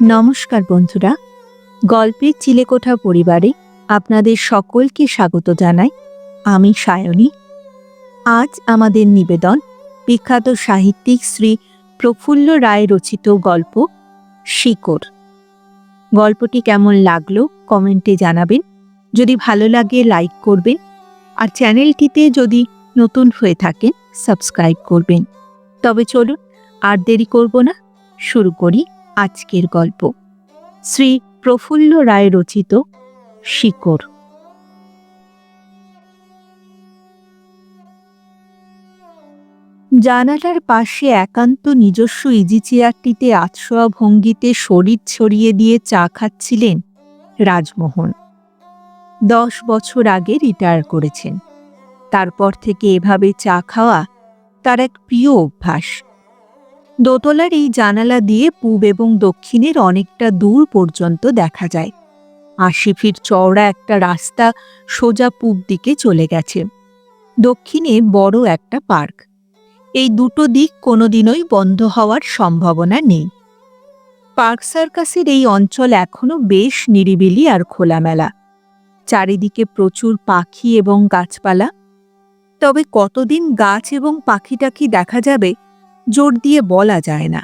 নমস্কার বন্ধুরা, গল্পের চিলেকোঠা পরিবারে আপনাদের সকলকে স্বাগত জানাই। আমি সায়নী। আজ আমাদের নিবেদন বিখ্যাত সাহিত্যিক শ্রী প্রফুল্ল রায় রচিত গল্প শিকড়। গল্পটি কেমন লাগলো কমেন্টে জানাবেন। যদি ভালো লাগে লাইক করবেন, আর চ্যানেলটিতে যদি নতুন হয়ে থাকেন সাবস্ক্রাইব করবেন। তবে চলুন আর দেরি করব না, শুরু করি আজকের গল্প। শ্রী প্রফুল্ল রায় রচিত শিকড়। জানালার পাশে একান্ত নিজস্ব ইজি চেয়ারটিতে আতশোয়া ভঙ্গিতে শরীর ছড়িয়ে দিয়ে চা খাচ্ছিলেন রাজমোহন। 10 বছর আগে রিটায়ার করেছেন। তারপর থেকে এভাবে চা খাওয়া তার এক প্রিয় অভ্যাস। দোতলার এই জানালা দিয়ে পূব এবং দক্ষিণের অনেকটা দূর পর্যন্ত দেখা যায়। 80 ফিট চওড়া একটা রাস্তা সোজা পূব দিকে চলে গেছে। দক্ষিণে বড় একটা পার্ক। এই দুটো দিক কোনোদিনই বন্ধ হওয়ার সম্ভাবনা নেই। পার্ক সার্কাসের এই অঞ্চল এখনো বেশ নিরিবিলি আর খোলামেলা। চারিদিকে প্রচুর পাখি এবং গাছপালা। তবে কতদিন গাছ এবং পাখিটাকি দেখা যাবে জোর দিয়ে বলা যায় না।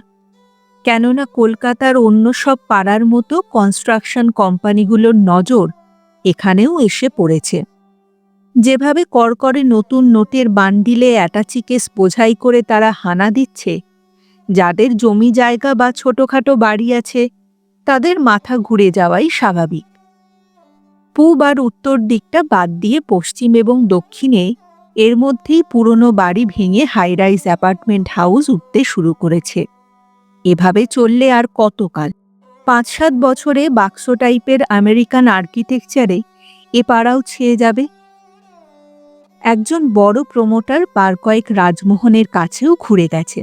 কেননা কলকাতার অন্য সব পাড়ার মতো কনস্ট্রাকশন কোম্পানিগুলোর নজর এখানেও এসে পড়েছে। যেভাবে করকরে নতুন নোটের বান্ডিলে অ্যাটাচি কেস বোঝাই করে তারা হানা দিচ্ছে, যাদের জমি জায়গা বা ছোটখাটো বাড়ি আছে তাদের মাথা ঘুরে যাওয়াই স্বাভাবিক। পূব আর উত্তর দিকটা বাদ দিয়ে পশ্চিম এবং দক্ষিণে এর মধ্যেই পুরনো বাড়ি ভেঙে হাইরাইজ অ্যাপার্টমেন্ট হাউস উঠতে শুরু করেছে। এভাবে চললে আর কতকাল? 5-7 বছরে বাক্স টাইপের আমেরিকান আর্কিটেকচারে এ পাড়াও ছেয়ে যাবে। একজন বড় প্রমোটার বার কয়েক রাজমোহনের কাছেও ঘুরে গেছে।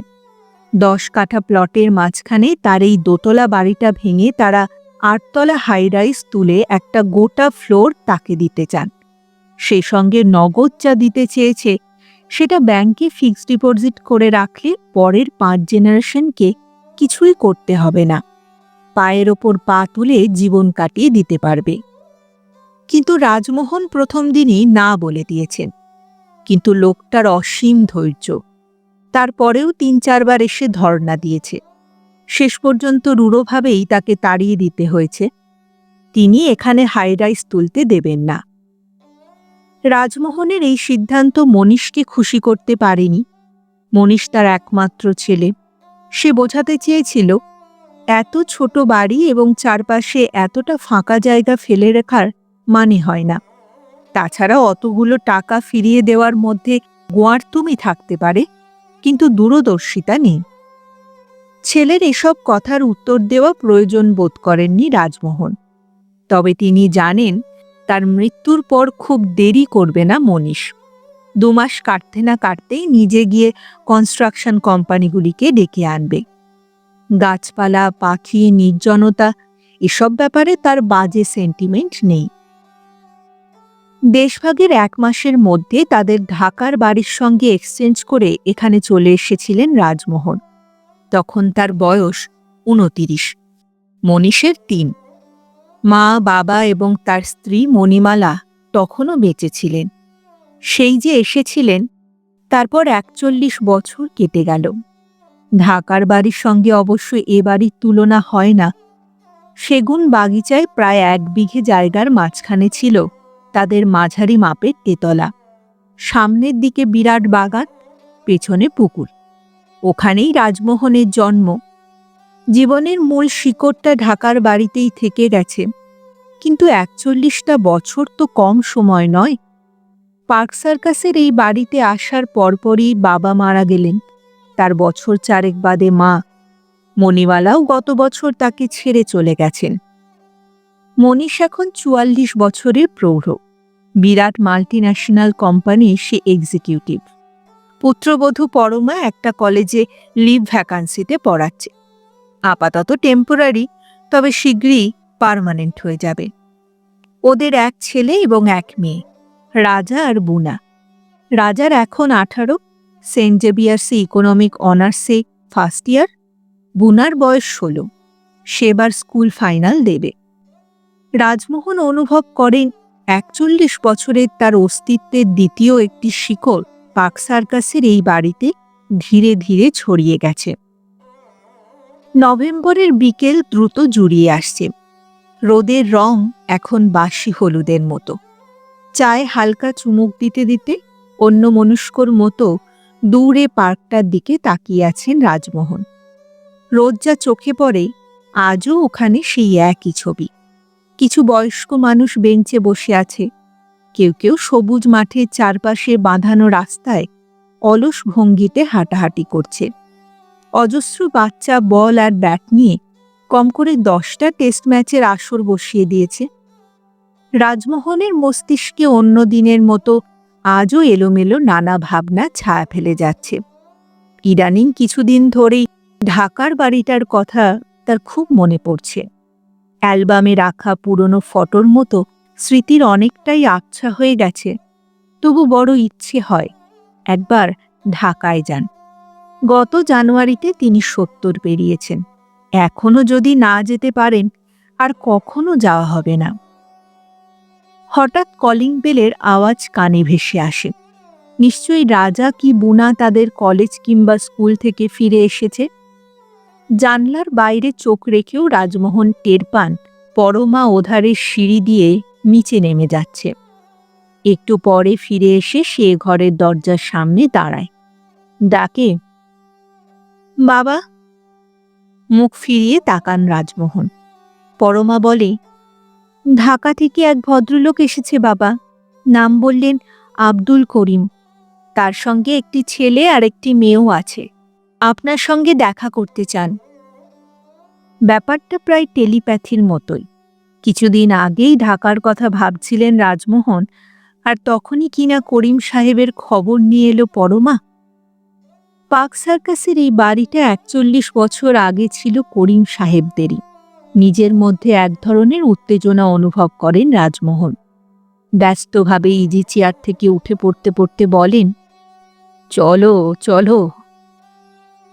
10 কাঠা প্লটের মাঝখানে তার এই দোতলা বাড়িটা ভেঙে তারা 8 তলা হাইরাইজ তুলে একটা গোটা ফ্লোর তাকে দিতে চান। সেই সঙ্গে নগদ যা দিতে চেয়েছে সেটা ব্যাংকে ফিক্সড ডিপোজিট করে রাখলে পরের 5 জেনারেশনকে কিছুই করতে হবে না। পায়ের ওপর পা তুলে জীবন কাটিয়ে দিতে পারবে। কিন্তু রাজমোহন প্রথম দিনই না বলে দিয়েছেন। কিন্তু লোকটার অসীম ধৈর্য। তারপরেও 3-4 বার এসে ধর্ণা দিয়েছে। শেষ পর্যন্ত রূঢ়ভাবেই তাকে তাড়িয়ে দিতে হয়েছে। তিনি এখানে হাইরাইজ তুলতে দেবেন না। রাজমোহনের এই সিদ্ধান্ত মনীষকে খুশি করতে পারেনি। মনীষ তার একমাত্র ছেলে। সে বোঝাতে চেয়েছিল এত ছোট বাড়ি এবং চারপাশে এতটা ফাঁকা জায়গা ফেলে রাখার মানে হয় না। তাছাড়া অতগুলো টাকা ফিরিয়ে দেওয়ার মধ্যে গোয়ার্তুমি থাকতে পারে, কিন্তু দূরদর্শিতা নেই। ছেলের এসব কথার উত্তর দেওয়া প্রয়োজন বোধ করেননি রাজমোহন। তবে তিনি জানেন তার মৃত্যুর পর খুব দেরি করবে না মনীষ। 2 মাস কাটতে না কাটতেই নিজে গিয়ে কনস্ট্রাকশন কোম্পানিগুলিকে ডেকে আনবে। গাছপালা, পাখি, নির্জনতা এসব ব্যাপারে তার বাজে সেন্টিমেন্ট নেই। দেশভাগের 1 মাসের মধ্যে তাদের ঢাকার বাড়ির সঙ্গে এক্সচেঞ্জ করে এখানে চলে এসেছিলেন রাজমোহন। তখন তার বয়স 29। মনীষের 3। মা, বাবা এবং তার স্ত্রী মণিমালা তখনও বেঁচে ছিলেন। সেই যে এসেছিলেন, তারপর 41 বছর কেটে গেল। ঢাকার বাড়ির সঙ্গে অবশ্য এ বাড়ির তুলনা হয় না। সেগুন বাগিচায় প্রায় 1 বিঘে জায়গার মাঝখানে ছিল তাদের মাঝারি মাপের তেতলা। সামনের দিকে বিরাট বাগান, পেছনে পুকুর। ওখানেই রাজমোহনের জন্ম। জীবনের মূল শিকড়টা ঢাকার বাড়িতেই থেকে গেছে। কিন্তু 41টা বছর তো কম সময় নয়। পার্ক সার্কাসের এই বাড়িতে আসার পরপরই বাবা মারা গেলেন। তার বছর 4 বাদে মা। মণিমালাও গত বছর তাকে ছেড়ে চলে গেছেন। মনীষ এখন 44 বছরের প্রৌঢ়। বিরাট মাল্টিন্যাশনাল কোম্পানির সে এক্সিকিউটিভ। পুত্রবধূ পরমা একটা কলেজে লিভ ভ্যাকান্সিতে পড়াচ্ছে। আপাতত টেম্পোরারি, তবে শীঘ্রই পার্মানেন্ট হয়ে যাবে। ওদের 1 ছেলে এবং 1 মেয়ে, রাজা আর বুনা। রাজার এখন 18, সেন্ট জেভিয়ার্সে ইকোনমিক অনার্সে ফার্স্ট ইয়ার। বুনার বয়স 16। সেবার স্কুল ফাইনাল দেবে। রাজমোহন অনুভব করেন ৪১ বছরের তার অস্তিত্বের দ্বিতীয় একটি শিকড় পার্ক সার্কাসের এই বাড়িতে ধীরে ধীরে ছড়িয়ে গেছে। নভেম্বরের বিকেল দ্রুত জুড়িয়ে আসছে। রোদের রং এখন বাসি হলুদের মতো। চায়ে হালকা চুমুক দিতে দিতে অন্যমনস্কর মতো দূরে পার্কটার দিকে তাকিয়ে আছেন রাজমোহন। রোদ যা চোখে পড়ে, আজও ওখানে সেই একই ছবি। কিছু বয়স্ক মানুষ বেঞ্চে বসে আছে, কেউ কেউ সবুজ মাঠের চারপাশে বাঁধানো রাস্তায় অলস ভঙ্গিতে হাঁটাহাঁটি করছে। অজস্র বাচ্চা বল আর ব্যাট নিয়ে কম করে 10টা টেস্ট ম্যাচের আসর বসিয়ে দিয়েছে। রাজমোহনের মস্তিষ্কে অন্য দিনের মতো আজও এলোমেলো নানা ভাবনা ছায়া ফেলে যাচ্ছে। ইদানিং কিছুদিন ধরেই ঢাকার বাড়িটার কথা তার খুব মনে পড়ছে। অ্যালবামে রাখা পুরনো ফটোর মতো স্মৃতির অনেকটাই আবছা হয়ে গেছে। তবু বড় ইচ্ছে হয় একবার ঢাকায় যান। গত জানুয়ারিতে তিনি 70 পেরিয়েছেন। এখনো যদি না যেতে পারেন, আর কখনো যাওয়া হবে না। হঠাৎ কলিং বেলের আওয়াজ কানে ভেসে আসে। নিশ্চয়ই রাজা কি বুনা তাদের কলেজ কিংবা স্কুল থেকে ফিরে এসেছে। জানলার বাইরে চোখ রেখেও রাজমোহন টের পান পরমা ওধারের সিঁড়ি দিয়ে নিচে নেমে যাচ্ছে। একটু পরে ফিরে এসে সে ঘরের দরজার সামনে দাঁড়ায়। ডাকে, বাবা। মুখ ফিরিয়ে তাকান রাজমোহন। পরমা বলে, ঢাকা থেকে এক ভদ্রলোক এসেছে বাবা। নাম বললেন আব্দুল করিম। তার সঙ্গে একটি ছেলে আর একটি মেয়েও আছে। আপনার সঙ্গে দেখা করতে চান। ব্যাপারটা প্রায় টেলিপ্যাথির মতোই। কিছুদিন আগেই ঢাকার কথা ভাবছিলেন রাজমোহন, আর তখনই কিনা করিম সাহেবের খবর নিয়ে এলো পরমা। পার্ক সার্কাসের এই বাড়িটা ৪১ বছর আগে ছিল করিম সাহেবদেরই। নিজের মধ্যে এক ধরনের উত্তেজনা অনুভব করেন রাজমোহন। ব্যস্তভাবে ইজি চেয়ার থেকে উঠে পড়তে পড়তে বলেন, চলো চলো।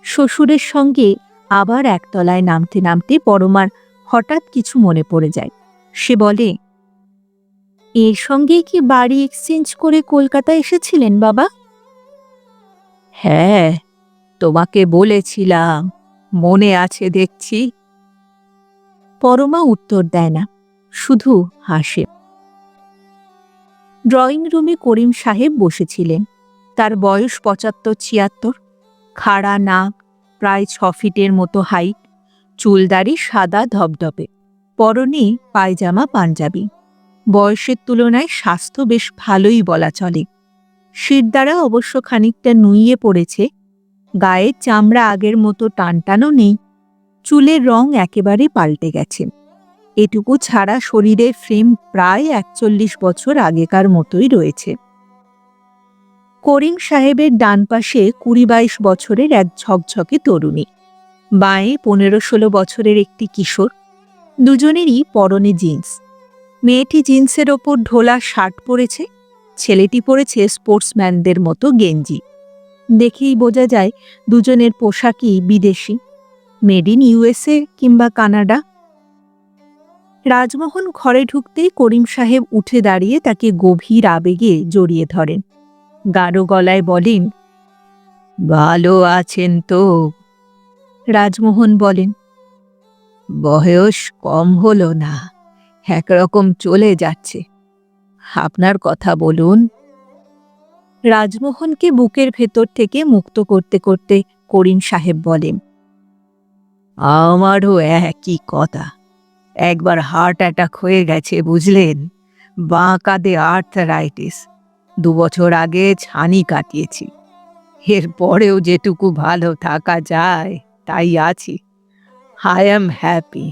শ্বশুরের সঙ্গে আবার একতলায় নামতে নামতে পরমার হঠাৎ কিছু মনে পড়ে যায়। সে বলে, এর সঙ্গেই কি বাড়ি এক্সচেঞ্জ করে কলকাতা এসেছিলেন বাবা? হ্যাঁ, তোমাকে বলেছিলাম, মনে আছে দেখছি। পরমা উত্তর দেয় না, শুধু হাসে। ড্রয়িং রুমে করিম সাহেব বসেছিলেন। তার বয়স ৭৫-৭৬। খাড়া নাক, প্রায় ৬ ফিটের মতো হাইট, চুলদাড়ি সাদা ধবধবে, পরনে পায়জামা পাঞ্জাবি। বয়সের তুলনায় স্বাস্থ্য বেশ ভালোই বলা চলে। শিরদাঁড়া অবশ্য খানিকটা নুইয়ে পড়েছে। গায়ের চামড়া আগের মতো টানটানো নেই। চুলের রং একেবারে পাল্টে গেছে। এটুকু ছাড়া শরীরের ফ্রেম প্রায় ৪১ বছর আগেকার মতোই রয়েছে। করিম সাহেবের ডান পাশে ২০-২২ বছরের এক ঝকঝকে তরুণী, বাঁয়ে ১৫-১৬ বছরের একটি কিশোর। দুজনেরই পরনে জিন্স। মেয়েটি জিন্সের ওপর ঢোলা শার্ট পরেছে, ছেলেটি পরেছে স্পোর্টসম্যানদের মতো গেঞ্জি। দেখেই বোঝা যায় দুজনের পোশাকই বিদেশি, মেড ইন ইউএসএ কিংবা কানাডা। রাজমোহন ঘরে ঢুকতেই করিম সাহেব উঠে দাঁড়িয়ে তাকে গভীর আবেগে জড়িয়ে ধরেন। গাঢ় গলায় বলেন, ভালো আছেন তো? রাজমোহন বলেন, বয়স কম হলো না, একরকম চলে যাচ্ছে। আপনার কথা বলুন। রাজমোহনকে বুকের ভেতর থেকে মুক্ত করতে করতে করিম সাহেব বলেন, আমারও একই কথা। একবার হার্ট অ্যাটাক হয়ে গেছে বুঝলেন, বাঁ কাঁধে আর্থারাইটিস। ২ বছর আগে ছানি কাটিয়েছি। এরপরেও যেটুকু ভালো থাকা যায় তাই আছি। আই অ্যাম হ্যাপি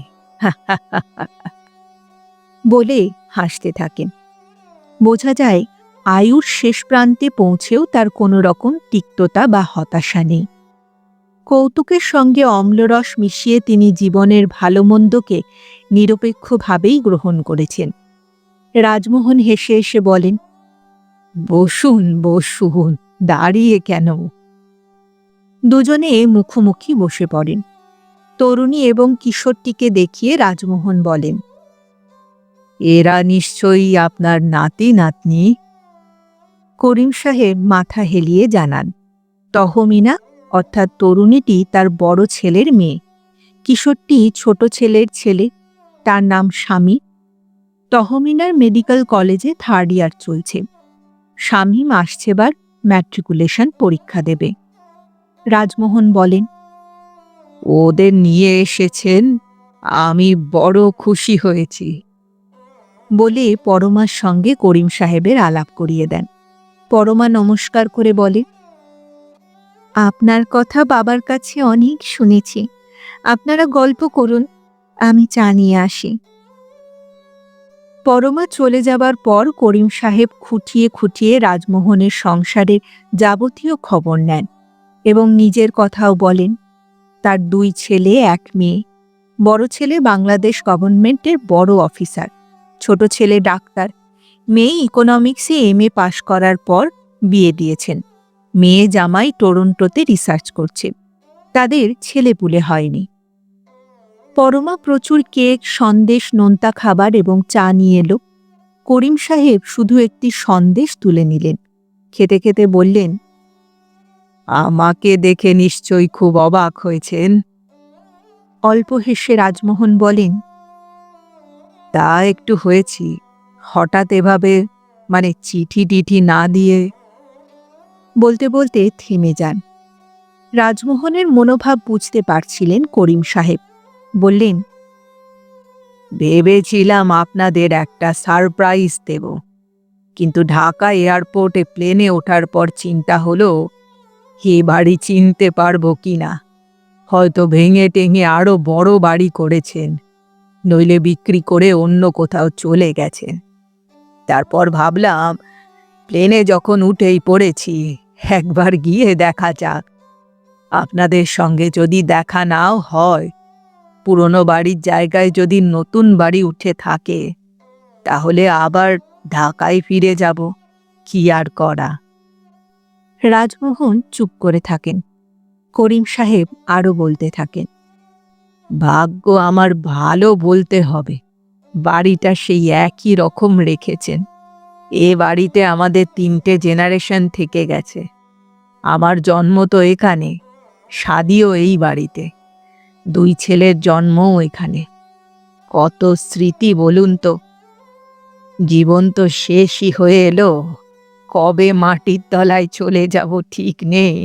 বলে হাসতে থাকেন। বোঝা যায় আয়ুর শেষ প্রান্তে পৌঁছেও তার কোনো রকম তিক্ততা বা হতাশা নেই। কৌতুকের সঙ্গে অম্লরস মিশিয়ে তিনি জীবনের ভালো মন্দকে নিরপেক্ষভাবেই গ্রহণ করেছেন। রাজমোহন হেসে এসে বলেন, বসুন বসুন, দাঁড়িয়ে কেন? দুজনে মুখোমুখি বসে পড়েন। তরুণী এবং কিশোরটিকে দেখিয়ে রাজমোহন বলেন, এরা নিশ্চয়ই আপনার নাতি নাতনি। করিম সাহেব মাথা হেলিয়ে জানান, তহমিনা অর্থাৎ তরুণীটি তার বড় ছেলের মেয়ে, কিশোরটি ছোট ছেলের ছেলে, তার নাম স্বামী। তহমিনার মেডিকেল কলেজে 3rd ইয়ার চলছে। শামীম আসছেবার ম্যাট্রিকুলেশন পরীক্ষা দেবে। রাজমোহন বলেন, ওদের নিয়ে এসেছেন, আমি বড় খুশি হয়েছি বলে পরমার সঙ্গে করিম সাহেবের আলাপ করিয়ে দেন। পরমা নমস্কার করে বলে, আপনার কথা বাবার কাছে অনেক শুনেছি, আপনারা গল্প করুন, আমি চা নিয়ে আসি। পরমা চলে যাবার পর করিম সাহেব খুঁটিয়ে খুঁটিয়ে রাজমোহনের সংসারের যাবতীয় খবর নেন এবং নিজের কথাও বলেন। তার 2 ছেলে 1 মেয়ে। বড় ছেলে বাংলাদেশ গভর্নমেন্টের বড় অফিসার, ছোট ছেলে ডাক্তার, মেয়ে ইকোনমিক্সে MA পাশ করার পর বিয়ে দিয়েছেন। মেয়ে জামাই টরন্টোতে রিসার্চ করছে। তাদের ছেলেপুলে হয়নি। পরমা প্রচুর কেক, সন্দেশ, নোনতা খাবার এবং চা নিয়ে এলো। করিম সাহেব শুধু একটি সন্দেশ তুলে নিলেন। খেতে খেতে বললেন, আমাকে দেখে নিশ্চয়ই খুব অবাক হয়েছেন। অল্প হেসে রাজমোহন বলেন, তা একটু হয়েছি, হঠাৎ এভাবে, মানে চিঠি টিঠি না দিয়ে। বলতে বলতে থেমে যান। রাজমোহনের মনোভাব বুঝতে পারছিলেন করিম সাহেব। বললেন, ভেবেছিলাম আপনাদের একটা সারপ্রাইজ দেব, কিন্তু ঢাকা এয়ারপোর্টে প্লেনে ওঠার পর চিন্তা হলো এ বাড়ি চিনতে পারবো কিনা। হয়তো ভেঙে টেঙে আরো বড় বাড়ি করেছেন, নইলে বিক্রি করে অন্য কোথাও চলে গেছেন। তারপর ভাবলাম প্লেনে যখন উঠেই পড়েছি, একবার গিয়ে দেখা যাক। আপনাদের সঙ্গে যদি দেখা নাও হয়, পুরনো বাড়ির জায়গায় যদি নতুন বাড়ি উঠে থাকে, তাহলে আবার ঢাকায় ফিরে যাব, কি আর করা। রাজমোহন চুপ করে থাকেন। করিম সাহেব আরও বলতে থাকেন, ভাগ্য আমার ভালো বলতে হবে, বাড়িটা সেই একই রকম রেখেছেন। এ বাড়িতে আমাদের 3টে জেনারেশন থেকে গেছে। আমার জন্ম তো এখানে, শাদিও এই বাড়িতে, 2 ছেলের জন্মও এখানে। কত স্মৃতি বলুন তো। জীবন তো শেষই হয়ে এলো, কবে মাটির তলায় চলে যাব ঠিক নেই।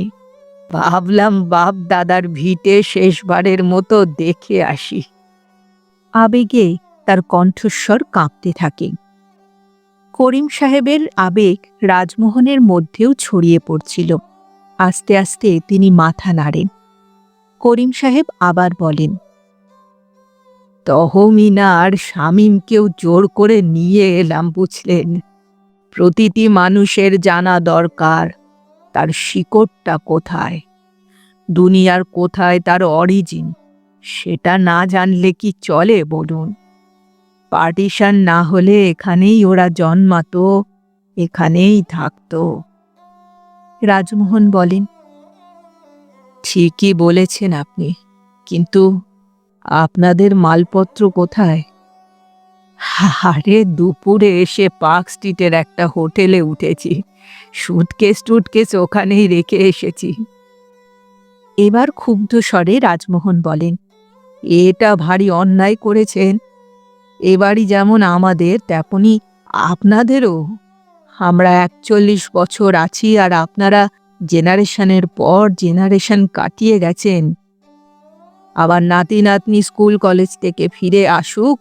ভাবলাম বাপ দাদার ভিটে শেষবারের মতো দেখে আসি। আবেগে তার কণ্ঠস্বর কাঁপতে থাকে। করিম সাহেবের আবেগ রাজমোহনের মধ্যেও ছড়িয়ে পড়ছিল। আস্তে আস্তে তিনি মাথা নাড়েন। করিম সাহেব আবার বলেন, তহমিনা আর শামীমকেও জোর করে নিয়ে এলাম, বুঝলেন। প্রতিটি মানুষের জানা দরকার তার শিকড়টা কোথায়, দুনিয়ার কোথায় তার অরিজিন। সেটা না জানলে কি চলে বলুন। পার্টিশন না হলে এখানেই ওরা জন্মাতো, এখানেই থাকতো। রাজমোহন বলেন, ঠিকই বলেছেন আপনি, কিন্তু আপনাদের মালপত্র কোথায়? আরে দুপুরে এসে পার্ক স্ট্রিটের একটা হোটেলে উঠেছি, সুটকেস টুটকেস ওখানেই রেখে এসেছি। এবার ক্ষুব্ধ স্বরে রাজমোহন বলেন, এটা ভারী অন্যায় করেছেন। এ বাড়ি যেমন আমাদের, তেমনি আপনাদেরও। আমরা 41 বছর আছি, আর আপনারা জেনারেশনের পর জেনারেশন কাটিয়ে গেছেন। আবার নাতি নাতনি স্কুল কলেজ থেকে ফিরে আসুক,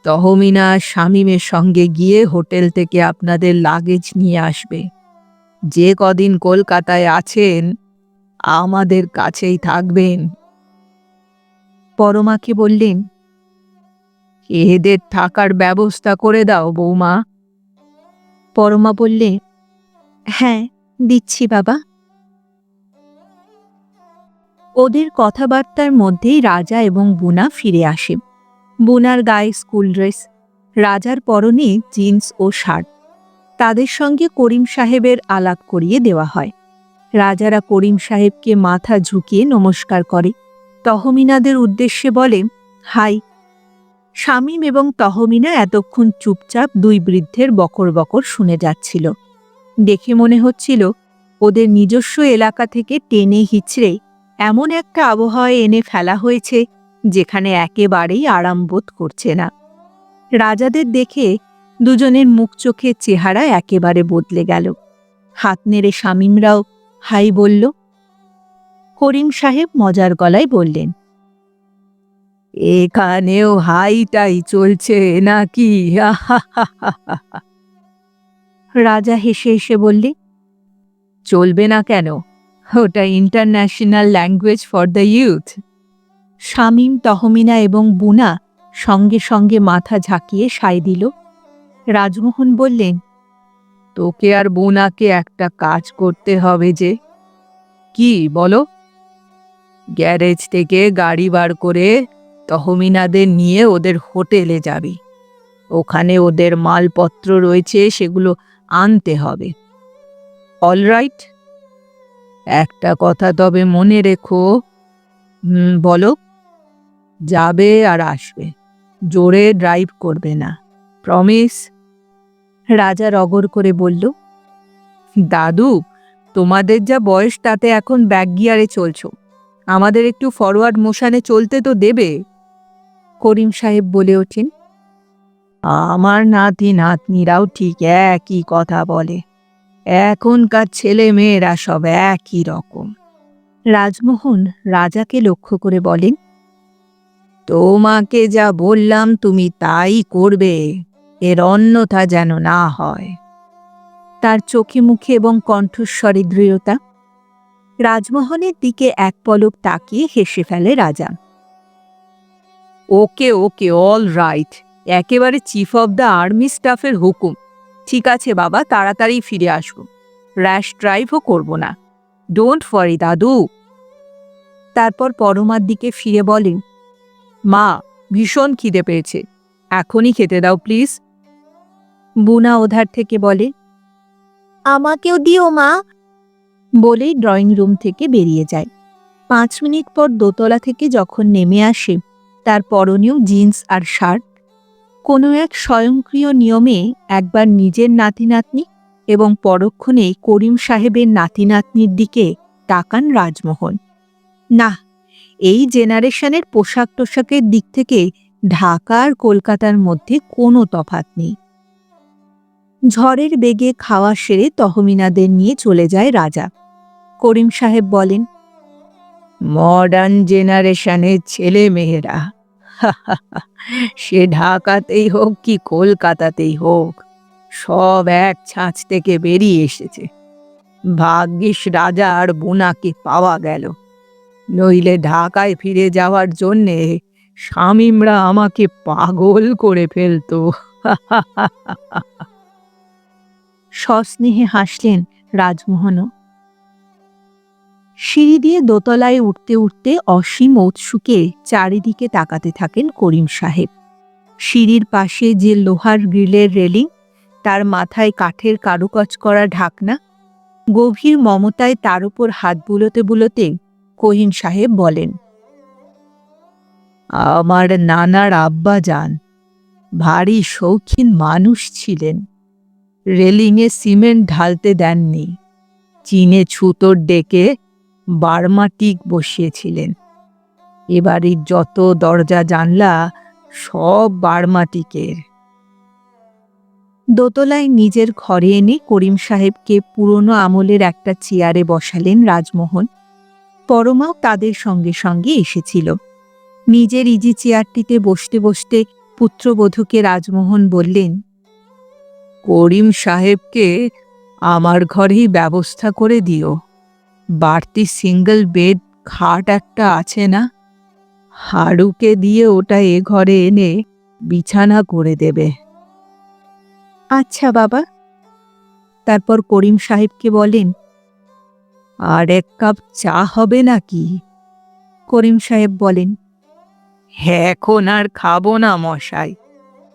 তহমিনা শামীমের সঙ্গে গিয়ে হোটেল থেকে আপনাদের লাগেজ নিয়ে আসবে। যে কদিন কলকাতায় আছেন আমাদের কাছেই থাকবেন। পরমাকে বললেন, এদের থাকার ব্যবস্থা করে দাও বৌমা। পরমা বললে, হ্যাঁ দিচ্ছি বাবা। ওদের কথাবার্তার মধ্যেই রাজা এবং বুনা ফিরে আসে। বুনার গায়ে স্কুল ড্রেস, রাজার পরনে জিন্স ও শার্ট। তাদের সঙ্গে করিম সাহেবের আলাপ করিয়ে দেওয়া হয়। রাজারা করিম সাহেবকে মাথা ঝুঁকিয়ে নমস্কার করে। তহমিনাদের উদ্দেশ্যে বলে, হাই। শামীম এবং তহমিনা এতক্ষণ চুপচাপ দুই বৃদ্ধের বকর বকর শুনে যাচ্ছিল। দেখে মনে হচ্ছিল ওদের নিজস্ব এলাকা থেকে টেনে হিচড়ে এমন একটা আবহাওয়ায় এনে ফেলা হয়েছে যেখানে একেবারেই আরাম বোধ করছে না। রাজাদের দেখে দুজনের মুখ চোখের চেহারা একেবারে বদলে গেল। হাত নেড়ে শামীমরাও হাই বলল। করিম সাহেব মজার গলায় বললেন, এখানেও হাইটাই চলছে নাকি? রাজা হেসে হেসে বললে, চলবে না কেন, ওটা international language for the youth. Shamim, Tahmina এবং বুনা সঙ্গে সঙ্গে মাথা ঝাঁকিয়ে সায় দিল। রাজমোহন বললেন, তোকে আর বুনাকে একটা কাজ করতে হবে যে। কি বলো? গ্যারেজ থেকে গাড়ি বার করে তহমিনাদের নিয়ে ওদের হোটেলে যাবি। ওখানে ওদের মালপত্র রয়েছে, সেগুলো আনতে হবে। অলরাইট? একটা কথা তবে মনে রেখো। বলো। যাবে আর আসবে, জোরে ড্রাইভ করবে না, প্রমিস? রাজা রগর করে বলল, দাদু, তোমাদের যা বয়স তাতে এখন ব্যাক গিয়ারে চলছো, আমাদের একটু ফরওয়ার্ড মোশনে চলতে তো দেবে। করিম সাহেব বলে ওঠেন, আমার নাতি নাতনিরাও ঠিক একই কথা বলে, এখনকার ছেলে মেয়েরা সব একই রকম। রাজমোহন রাজাকে লক্ষ্য করে বলেন, তোমাকে যা বললাম তুমি তাই করবে, এর অন্যথা যেন না হয়। তার চোখে মুখে এবং কণ্ঠস্বরে দৃঢ়তা। রাজমোহনের দিকে এক পলক তাকিয়ে হেসে ফেলে রাজা। ওকে ওকে, অল রাইট, একেবারে চিফ অব দ্য আর্মি স্টাফের হুকুম। ঠিক আছে বাবা, তাড়াতাড়ি ফিরে আসবো, র্যাশ ড্রাইভও করব না। ডোন্ট ওয়ারি দাদু। তারপর পরমার দিকে ফিরে বলেন, মা, ভীষণ খিদে পেয়েছে, এখনই খেতে দাও প্লিজ। বুনা ওধার থেকে বলে, আমাকেও দিও মা, বলেই ড্রয়িং রুম থেকে বেরিয়ে যায়। 5 মিনিট পর দোতলা থেকে যখন নেমে আসে, তার পরনেও জিন্স আর শার্ট। কোনো এক স্বয়ংক্রিয় নিয়মে একবার নিজের নাতি নাতনি এবং পরক্ষণেই করিম সাহেবের নাতি নাতনির দিকে তাকান রাজমোহন। না, এই জেনারেশনের পোশাক টোশাকের দিক থেকে ঢাকা আর কলকাতার মধ্যে কোনো তফাৎ নেই। ঝড়ের বেগে খাওয়া সেরে তহমিনাদের নিয়ে চলে যায় রাজা। করিম সাহেব বলেন, মডার্ন জেনারেশনের ছেলে মেয়েরা, সে ঢাকাতেই হোক কি কলকাতাতেই হোক, সব এক ছাঁচ থেকে বেরিয়ে এসেছে। ভাগ্যিস রাজা আর বুনাকে পাওয়া গেল, নইলে ঢাকায় ফিরে যাওয়ার জন্যে শামীমরা আমাকে পাগল করে ফেলতো। সস্নেহে হাসলেন রাজমোহনও। সিঁড়ি দিয়ে দোতলায় উঠতে উঠতে অসীম ঔৎসুকে চারিদিকে তাকাতে থাকেন করিম সাহেব। সিঁড়ির পাশে যে লোহার গ্রিলের রেলিং, তার মাথায় কাঠের কারুকাজ করা ঢাকনা, গভীর মমতায় তার উপর হাত বুলোতে বুলোতে করিম সাহেব বলেন, আমার নানার আব্বা যান ভারী শৌখিন মানুষ ছিলেন, রেলিংয়ে সিমেন্ট ঢালতে দেননি, চীনে ছুতোর ডেকে বার্মাটিক বসিয়েছিলেন। এবাড়ির যত দরজা জানলা সব বার্মাটিকের। দোতলায় নিজের ঘরে এনে করিম সাহেবকে পুরনো আমলের একটা চেয়ারে বসালেন রাজমোহন। পরমাও তাদের সঙ্গে সঙ্গে এসেছিল। নিজের ইজি চেয়ারটিতে বসতে বসতে পুত্রবধূকে রাজমোহন বললেন, করিম সাহেবকে আমার ঘরেই ব্যবস্থা করে দিও। বাড়তি সিঙ্গল বেড খাট একটা আছে না, হাড়ুকে দিয়ে ওটা এ ঘরে এনে বিছানা করে দেবে। আচ্ছা বাবা। তারপর করিম সাহেবকে বলেন, আর 1 কাপ চা হবে নাকি? করিম সাহেব বলেন, এখন আর খাবো না মশাই,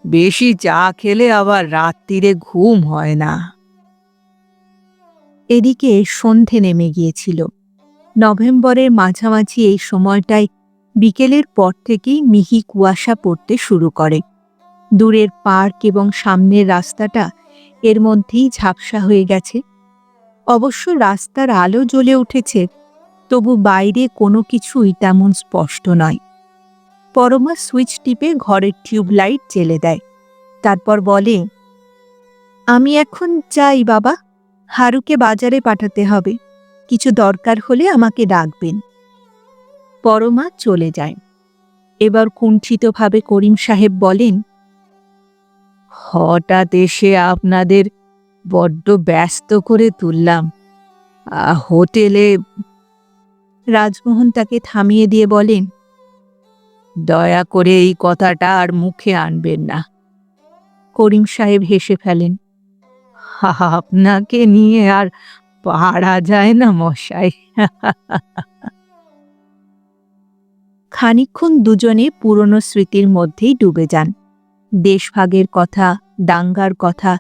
বেশি চা খেলে আবার রাত্রিরে ঘুম হয় না। এদিকে সন্ধে নেমে গিয়েছিল। নভেম্বরের মাঝামাঝি এই সময়টায় বিকেলের পর থেকেই মিহি কুয়াশা পড়তে শুরু করে। দূরের পার্ক এবং সামনের রাস্তাটা এর মধ্যেই ঝাপসা হয়ে গেছে। অবশ্য রাস্তার আলো জ্বলে উঠেছে, তবু বাইরে কোনো কিছুই তেমন স্পষ্ট নয়। পরমা সুইচ টিপে ঘরের টিউবলাইট জ্বেলে দেয়। তারপর বলে, আমি এখন যাই বাবা, হারুকে বাজারে পাঠাতে হবে, কিছু দরকার হলে আমাকে ডাকবেন। পরমা চলে যায়। এবার কুণ্ঠিতভাবে করিম সাহেব বলেন, হঠাৎ এসে আপনাদের বড্ড ব্যস্ত করে তুললাম। হোটেলে। রাজমোহন তাকে থামিয়ে দিয়ে বলেন, দয়া করে এই কথাটা আর মুখে আনবেন না। করিম সাহেব হেসে ফেলেন, আপনাকে নিয়ে আর পারা যায় না মশাই। খানিকক্ষণ দুজনে পুরনো স্মৃতির মধ্যেই ডুবে যান। দেশভাগের কথা, দাঙ্গার কথা,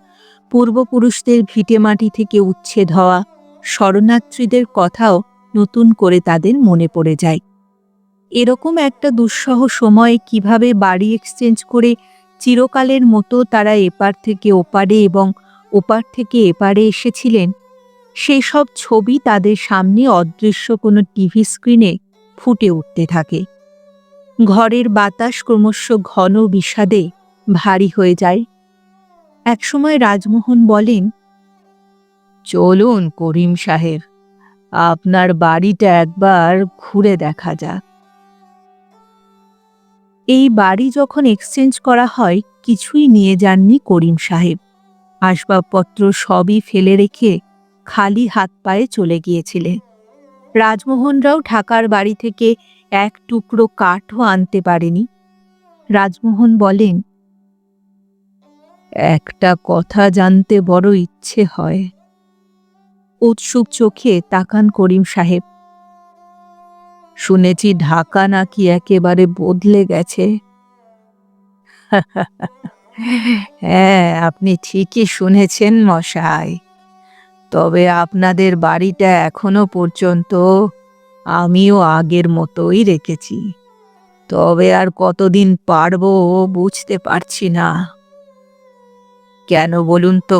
পূর্বপুরুষদের ভিটেমাটি থেকে উচ্ছেদ হওয়া শরণার্থীদের কথাও নতুন করে তাদের মনে পড়ে যায়। এরকম একটা দুঃসহ সময়ে কিভাবে বাড়ি এক্সচেঞ্জ করে চিরকালের মতো তারা এপার থেকে ওপারে এবং ওপার থেকে এপারে এসেছিলেন, সেই সব ছবি তাদের সামনে অদৃশ্য কোনো টিভি স্ক্রিনে ফুটে উঠতে থাকে। ঘরের বাতাস ক্রমশ ঘন বিষাদে ভারী হয়ে যায়। একসময় রাজমোহন বলেন, চলুন করিম সাহেব, আপনার বাড়িটা একবার ঘুরে দেখা যাক। এই বাড়ি যখন এক্সচেঞ্জ করা হয় কিছুই নিয়ে যাননি করিম সাহেব। আসবাবপত্র সবই ফেলে রেখে খালি হাত পায়ে চলে গিয়েছিলেন। রাজমোহনরাও ঢাকার বাড়ি থেকে এক টুকরো কাঠও আনতে পারেনি। রাজমোহন বলেন, একটা কথা জানতে বড় ইচ্ছে হয়। উৎসুক চোখে তাকান করিম সাহেব। শুনেছি ঢাকা নাকি একেবারে বদলে গেছে। হ্যাঁ, আপনি ঠিকই শুনেছেন মশাই। তবে আপনাদের বাড়িটা এখনো পর্যন্ত আমিও আগের মতোই রেখেছি। তবে আর কতদিন পারবো বুঝতে পারছি না। কেন বলুন তো?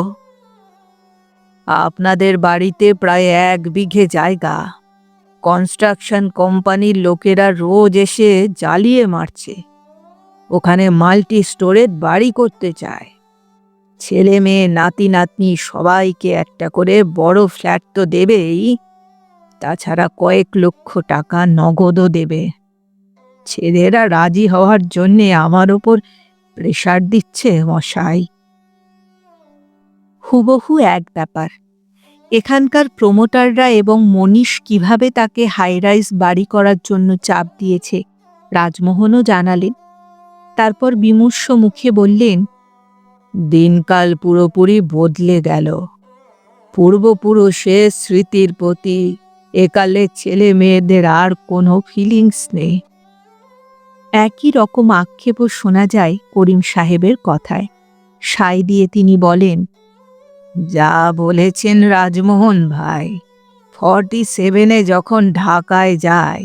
আপনাদের বাড়িতে প্রায় 1 বিঘে জায়গা। কনস্ট্রাকশন কোম্পানির লোকেরা রোজ এসে জ্বালিয়ে মারছে। ওখানে মাল্টি স্টোরেজ বাড়ি করতে চায়। ছেলে মেয়ে নাতি নাতনি সবাইকে একটা করে বড় ফ্ল্যাট তো দেবেই, তাছাড়া কয়েক লক্ষ টাকা নগদও দেবে। ছেলেরা রাজি হওয়ার জন্যে আমার ওপর প্রেশার দিচ্ছে মশাই। হুবহু এক ব্যাপার। এখানকার প্রমোটাররা এবং মনীষ কিভাবে তাকে হাইরাইজ বাড়ি করার জন্য চাপ দিয়েছে রাজমোহনও জানালেন। তারপর বিমর্ষ মুখে বললেন, দিনকাল পুরোপুরি বদলে গেল। পূর্বপুরুষের স্মৃতির প্রতি একালে ছেলে মেয়েদের আর কোনো ফিলিংস নেই। একই রকম আক্ষেপও শোনা যায় করিম সাহেবের কথায়। সায় দিয়ে তিনি বলেন, যা বলেছেন রাজমোহন ভাই। 47-এ যখন ঢাকায় যায়,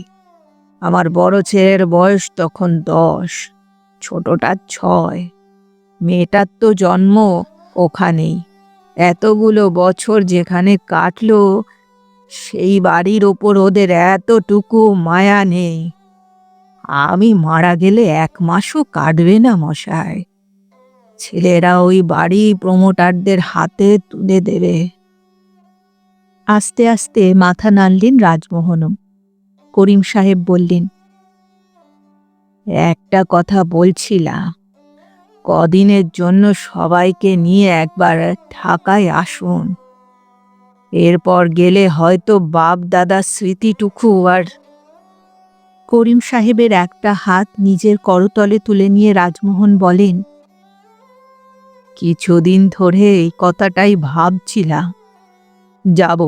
আমার বড় ছেলের বয়স তখন 10, ছোটটার 6। মেয়েটার তো জন্ম ওখানেই। এতগুলো বছর যেখানে কাটলো, সেই বাড়ির ওপর ওদের এতটুকু মায়া নেই। আমি মারা গেলে 1 মাসও কাটবে না মশাই। ছেলেরা ওই বাড়ি প্রমোটারদের হাতে তুলে দেবে। আস্তে আস্তে মাথা নাড়লেন রাজমোহনও। করিম সাহেব বললেন, একটা কথা বলছিলাম, কদিনের জন্য সবাইকে নিয়ে একবার ঢাকায় আসুন। এরপর গেলে হয়তো বাপ দাদার স্মৃতিটুকু আর। করিম সাহেবের একটা হাত নিজের করতলে তুলে নিয়ে রাজমোহন বলেন, কিছুদিন ধরে এই কথাটাই ভাবছিলাম। যাব,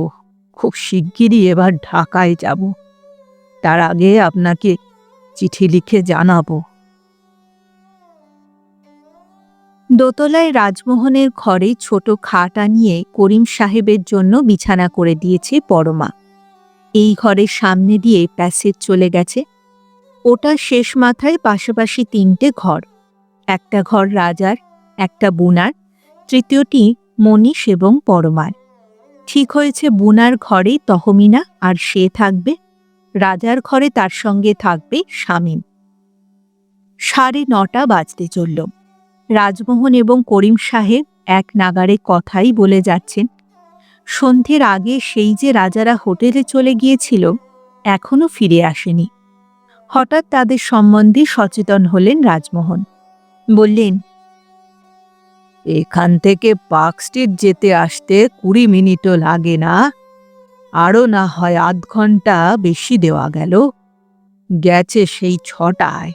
খুব শিগগিরই এবার ঢাকায় যাব। তার আগে আপনাকে চিঠি লিখে জানাবো। দোতলায় রাজমোহনের ঘরে ছোট খাট আনিয়ে করিম সাহেবের জন্য বিছানা করে দিয়েছে পরমা। এই ঘরের সামনে দিয়ে প্যাসেজ চলে গেছে। ওটার শেষ মাথায় পাশাপাশি 3টে ঘর, একটা ঘর রাজার, একটা বুনার, তৃতীয়টি মনীষ এবং পরমার। ঠিক হয়েছে বুনার ঘরে তহমিনা আর সে থাকবে, রাজার ঘরে তার সঙ্গে থাকবে শামীম। 9:30 বাজতে চলল। রাজমোহন এবং করিম সাহেব এক নাগাড়ে কথাই বলে যাচ্ছেন। সন্ধ্যের আগে সেই যে রাজারা হোটেলে চলে গিয়েছিল এখনো ফিরে আসেনি। হঠাৎ তাদের সম্বন্ধে সচেতন হলেন রাজমোহন। বললেন, এখান থেকে পার্ক স্ট্রিট যেতে আসতে 20 মিনিটও লাগে না, আরও না হয় আধ ঘন্টা বেশি দেওয়া গেল। গেছে সেই 6টায়,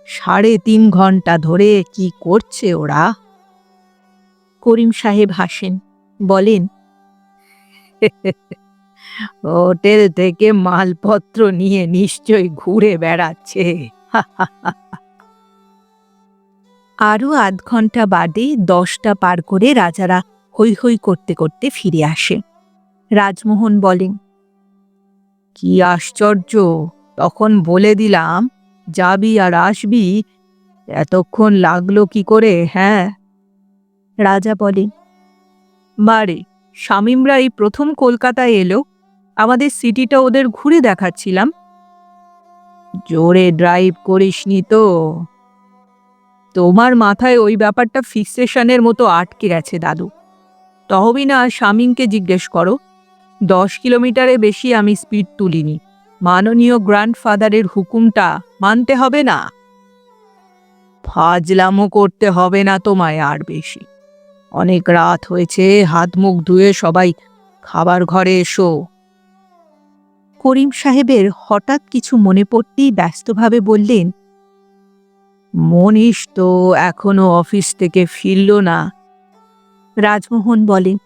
3.5 ঘন্টা ধরে কি করছে ওরা? করিম সাহেব হাসেন, বলেন, হোটেল থেকে মালপত্র নিয়ে নিশ্চয়ই ঘুরে বেড়াচ্ছে। আরও আধ ঘন্টা বাদে 10টা পার করে রাজারা হৈ হৈ করতে করতে ফিরে আসে। রাজমোহন বলেন, কি আশ্চর্য, তখন বলে দিলাম যাবি আর আসবি, এতক্ষণ লাগলো কি করে? হ্যাঁ। রাজা বলেন, বারে শামীমরা এই প্রথম কলকাতায় এলো, আমাদের সিটিটা ওদের ঘুরে দেখাচ্ছিলাম। জোরে ড্রাইভ করিসনি তো? তোমার মাথায় ওই ব্যাপারটা ফিক্সেশনের মতো আটকে গেছে দাদু। তহমিনা আর শামীমকে জিজ্ঞেস করো, 10 কিলোমিটারে বেশি আমি স্পিড তুলিনি। মাননীয় গ্র্যান্ডফাদারের হুকুমটা মানতে হবে না? ফাজলামো করতে হবে না তোমায় আর বেশি। অনেক রাত হয়েছে, হাত মুখ ধুয়ে সবাই খাবার ঘরে এসো। করিম সাহেবের হঠাৎ কিছু মনে পড়তেই ব্যস্তভাবে বললেন, মনীষ তো এখনো অফিস থেকে ফিরল না। রাজমোহন বলেন,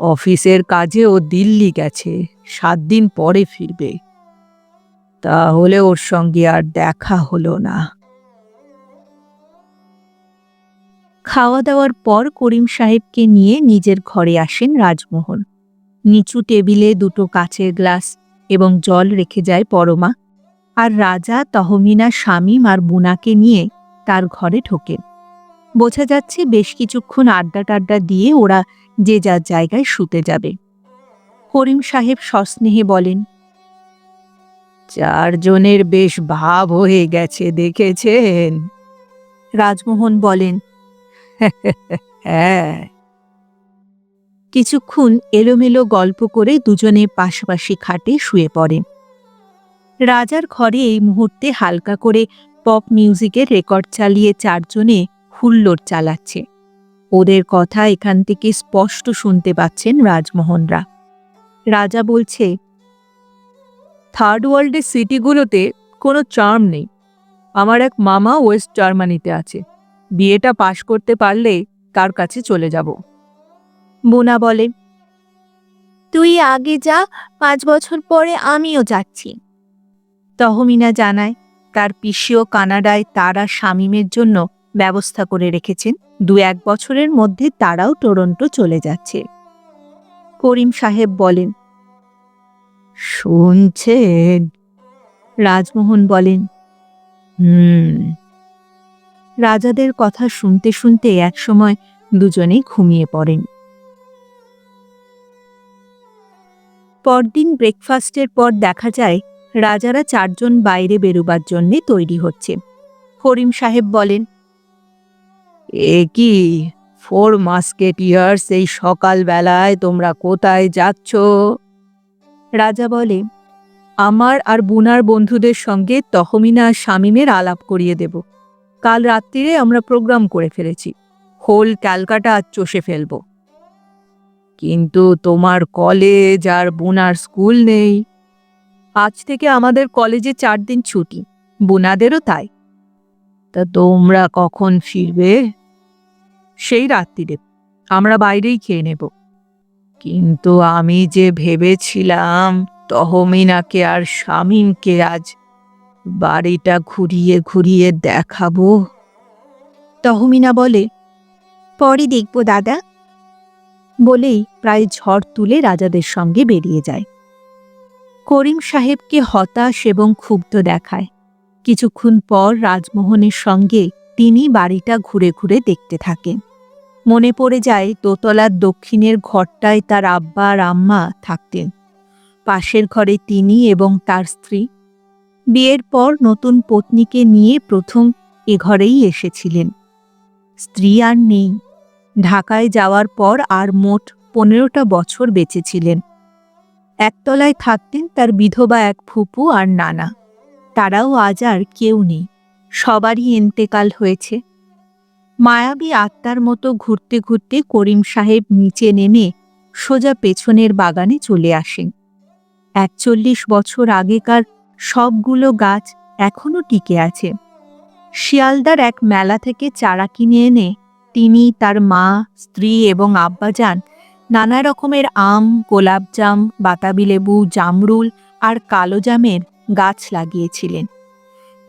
অফিসের কাজে ও দিল্লি গেছে, 7 দিন পরে ফিরবে। তাহলে ওর সঙ্গে আর দেখা হলো না। খাওয়া দাওয়ার পর করিম সাহেবকে নিয়ে নিজের ঘরে আসেন রাজমোহন। নিচু টেবিলে 2টো কাচের গ্লাস এবং জল রেখে যায় পরমা, আর রাজা, তহমিনা, শামীম আর বুনাকে নিয়ে তার ঘরে ঢোকেন। বোঝা যাচ্ছে বেশ কিছুক্ষণ আড্ডা টাড্ডা দিয়ে ওরা যে যার জায়গায় শুতে যাবে। করিম সাহেব সস্নেহে বলেন, 4 জনের বেশ ভাব হয়ে গেছে দেখেছেন? রাজমোহন বলেন, হ্যাঁ। কিছুক্ষণ এলোমেলো গল্প করে দুজনে পাশাপাশি খাটে শুয়ে পড়েন। রাজার ঘরে এই মুহূর্তে হালকা করে পপ মিউজিকের রেকর্ড চালিয়ে 4 জনে হুল্লোড় চালাচ্ছে। ওদের কথা এখান থেকে স্পষ্ট শুনতে পাচ্ছেন রাজমোহনরা। রাজা বলছে, থার্ড ওয়ার্ল্ডের সিটিগুলোতে কোনো চার্ম নেই। আমার এক মামা ওয়েস্ট জার্মানিতে আছে, বিয়েটা পাশ করতে পারলে তার কাছে চলে যাব। বোনা বলে, তুই আগে যা, 5 বছর পরে আমিও যাচ্ছি। তহমিনা জানায় তার পিসিও কানাডায় তার আর শামীমের জন্য ব্যবস্থা করে রেখেছেন, 2-1 বছরের মধ্যে তারাও টরন্টো চলে যাচ্ছে। করিম সাহেব বলেন, শুনছেন? রাজমোহন বলেন, রাজাদের কথা শুনতে শুনতে একসময় দুজনেই ঘুমিয়ে পড়েন। পরদিন ব্রেকফাস্টের পর দেখা যায় রাজারা 4 জন বাইরে বেরোবার জন্যে তৈরি হচ্ছে। করিম সাহেব বলেন, এ কি 4 মাস্কেটিয়ার্স এই সকালবেলায় তোমরা কোথায় যাচ্ছ? রাজা বলে, আমার আর বুনার বন্ধুদের সঙ্গে তহমিনা আর শামীমের আলাপ করিয়ে দেব। কাল রাত্রিরে আমরা প্রোগ্রাম করে ফেলেছি, হোল ক্যালকাটা আজ চষে ফেলব। কিন্তু তোমার কলেজ আর বুনার স্কুল নেই। আজ থেকে আমাদের কলেজে 4 দিন ছুটি, বুনাদেরও তাই। তা তোমরা কখন ফিরবে? সেই রাত্রিরে, আমরা বাইরেই খেয়ে নেব। কিন্তু আমি যে ভেবেছিলাম তহমিনাকে আর শামীমকে আজ বাড়িটা ঘুরিয়ে ঘুরিয়ে দেখাবো। তহমিনা বলে, পরে দেখব দাদা, বলেই প্রায় ঝড় তুলে রাজাদের সঙ্গে বেরিয়ে যায়। করিম সাহেবকে হতাশ এবং ক্ষুব্ধ দেখায়। কিছুক্ষণ পর রাজমোহনের সঙ্গে তিনি বাড়িটা ঘুরে ঘুরে দেখতে থাকেন। মনে পড়ে যায় দোতলার দক্ষিণের ঘরটায় তার আব্বা আর আম্মা থাকতেন, পাশের ঘরে তিনি এবং তার স্ত্রী। বিয়ের পর নতুন পত্নীকে নিয়ে প্রথম এ ঘরেই এসেছিলেন। স্ত্রী আর নেই। ঢাকায় যাওয়ার পর আর মোট 15টা বছর বেঁচেছিলেন। একতলায় থাকতেন তার বিধবা এক ফুপু আর নানা। তারাও আজ আর কেউ নেই, সবারই ইন্তেকাল হয়েছে। মায়াবী আত্মার মতো ঘুরতে ঘুরতে করিম সাহেব নিচে নেমে সোজা পেছনের বাগানে চলে আসেন। 41 বছর আগেকার সবগুলো গাছ এখনো টিকে আছে। শিয়ালদার এক মেলা থেকে চারা কিনে এনে তিনি, তার মা, স্ত্রী এবং আব্বাজান নানা রকমের আম, গোলাপজাম, বাতাবি লেবু, জামরুল আর কালো জামের গাছ লাগিয়েছিলেন।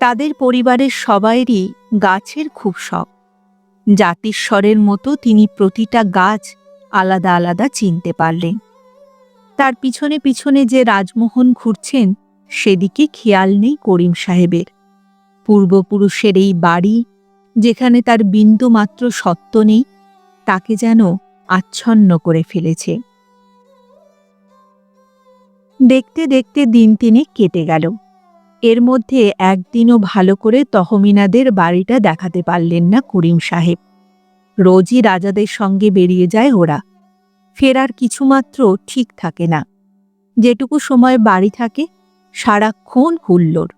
তাদের পরিবারের সবাইরই গাছের খুব শখ। জাতিস্বরের মতো তিনি প্রতিটা গাছ আলাদা আলাদা চিনতে পারলেন। তার পিছনে পিছনে যে রাজমোহন ঘুরছেন সেদিকে খেয়াল নেই করিম সাহেবের। পূর্বপুরুষের এই বাড়ি, যেখানে তার বিন্দুমাত্র সত্ত্ব নেই, তাকে যেন আচ্ছন্ন করে ফেলেছে। দেখতে দেখতে দিন তিনেক কেটে গেল। এর মধ্যে একদিনও ভালো করে তহমিনাদের বাড়িটা দেখাতে পারলেন না করিম সাহেব। রোজই রাজাদের সঙ্গে বেরিয়ে যায় ওরা। ফেরার কিছুমাত্র ঠিক থাকে না। যেটুকু সময় বাড়ি থাকে সারাক্ষণ হুল্লোড়।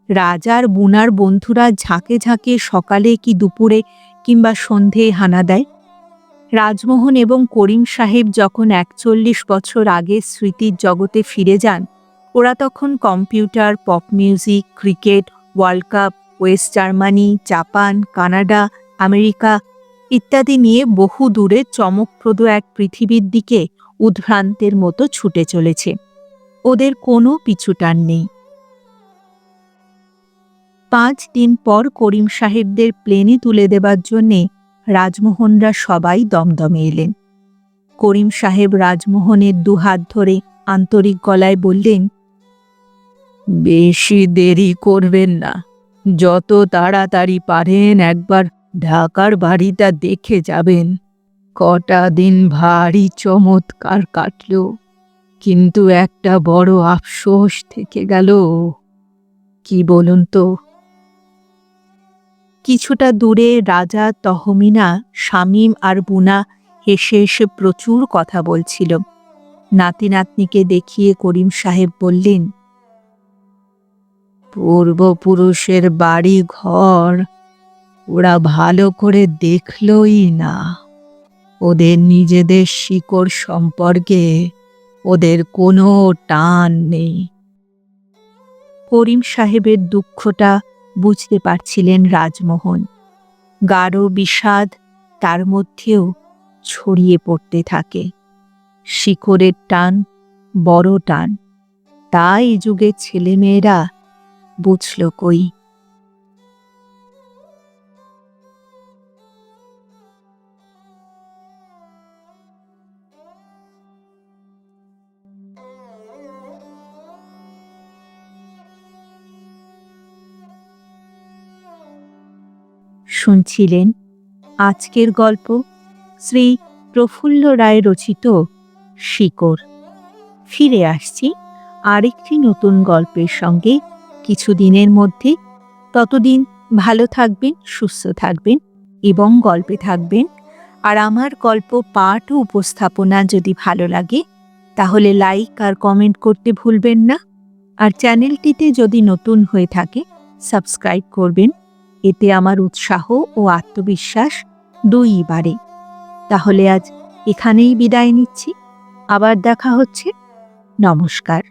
রাজার বুনার বন্ধুরা ঝাঁকে ঝাঁকে সকালে কি দুপুরে কিংবা সন্ধেয় হানা দেয়। রাজমোহন এবং করিম সাহেব যখন 41 বছর আগে স্মৃতির জগতে ফিরে যান, ওরা তখন computer, pop music, cricket, world cup, West Germany, Japan, Canada, America ইত্যাদি নিয়ে বহু দূরে চমকপ্রদ এক পৃথিবীর দিকে উদ্ভ্রান্তের মতো ছুটে চলেছে। ওদের কোনো পিছুটান নেই। 5 দিন পর করিম সাহেবদের প্লেনে তুলে দেবার জন্যে রাজমোহনরা সবাই দমদমে এলেন। করিম সাহেব রাজমোহনের দুহাত ধরে আন্তরিক গলায় বললেন, বেশি দেরি করবেন না, যত তাড়াতাড়ি পারেন একবার ঢাকার বাড়িটা দেখে যাবেন। কটা দিন ভারী চমৎকার কাটল, কিন্তু একটা বড় আফসোস থেকে গেল। কি বলুন তো? কিছুটা দূরে রাজা, তহমিনা, শামীম আর বুনা হেসে হেসে প্রচুর কথা বলছিল। নাতি নাতনিকে দেখিয়ে করিম সাহেব বললেন, পূর্বপুরুষের বাড়ি ঘর ওরা ভালো করে দেখলই না। ওদের নিজেদের শিকড় সম্পর্কে ওদের কোনো টান নেই। করিম সাহেবের দুঃখটা বুঝতে পারছিলেন রাজমোহন। গাঢ় বিষাদ তার মধ্যেও ছড়িয়ে পড়তে থাকে। শিকড়ের টান বড় টান, তাই যুগের ছেলেমেয়েরা বুঝল কই। শুনছিলেন আজকের গল্প শ্রী প্রফুল্ল রায় রচিত শিকড়। ফিরে আসছি আরেকটি নতুন গল্পের সঙ্গে কিছুদিনের মধ্যে। ততদিন ভালো থাকবেন, সুস্থ থাকবেন এবং গল্পে থাকবেন। আর আমার গল্প পাঠ ও উপস্থাপনা যদি ভালো লাগে তাহলে লাইক আর কমেন্ট করতে ভুলবেন না। আর চ্যানেলটিতে যদি নতুন হয়ে থাকে সাবস্ক্রাইব করবেন। এতে আমার উৎসাহ ও আত্মবিশ্বাস দুইই বাড়ে। তাহলে আজ এখানেই বিদায় নিচ্ছি। আবার দেখা হচ্ছে। নমস্কার।